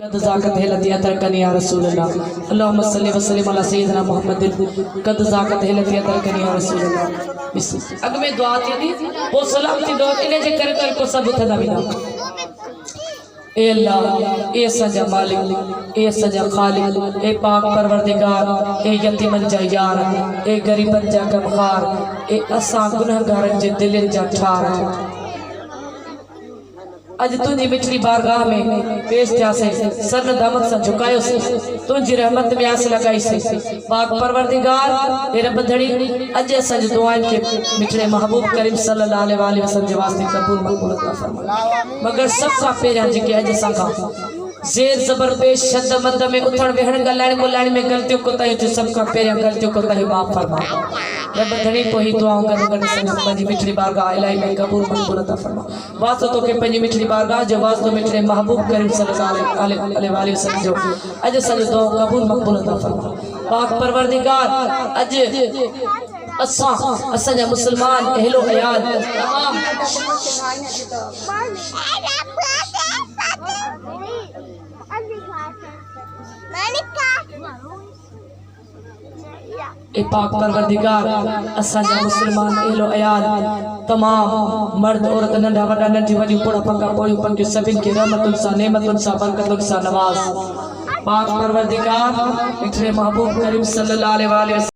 قد ذاقت حیلتی اترکنی یا رسول اللہ اللہم صلی وسلم علی سیدنا محمد قد ذاقت حیلتی اترکنی یا رسول اللہ اگ میں دعا تھی دی وہ سلامتی دعا انہیں جے کر کو سب اتھا بھی نہ اے اللہ اے سجا مالک اے سجا خالق اے پاک پروردگار اے یتیمن جا یار اے غریبن جا غمخار اے اساں گنہگارن جے دلن جا ٹھار اج تجھے مچھلی بارگاہ میں پیش تھیا سے سر ندامت سے جھکایو سے تجھے رحمت میں آس لگائی سے پاک پروردگار اے رب دھڑی اج سج دعائیں کے مچھلے محبوب کریم صلی اللہ علیہ وآلہ وسلم جواستے قبول مقبول عطا فرما مگر سب کا پیران جی کے اج سنگا زیر زبر پیش شد مد میں اتھڑ وہن گلائن ملائن میں غلطیوں کو تاہی جو سب کا پیران غلطیوں کو تاہی معاف فرما رب دھڑی کو ہی دعاؤں کا نگر سنگ پنجی مچھلی بارگاہ الہی میں قبول مقبول عطا فرما واسطوں کے پنجی مچھلی بارگاہ جو واسطوں مچھلے محبوب کریم صلی اللہ علیہ وآلہ وسلم جو اج سج دعاؤں قبول مقبول عطا فرما پاک پروردگار اج اساں جا مسلمان اہل و عیال تمام اے پاک پروردگار اساں جا مسلمان اہل و عیال تمام مرد عورت ننڈا وڈا ننڈی وڈی پوڑا پکا پوڑی پنکي سبن کے رحمت سا نعمت سا برکت سا نواز پاک پروردگار اکھڑے محبوب کریم صلی اللہ علیہ وآلہ وسلم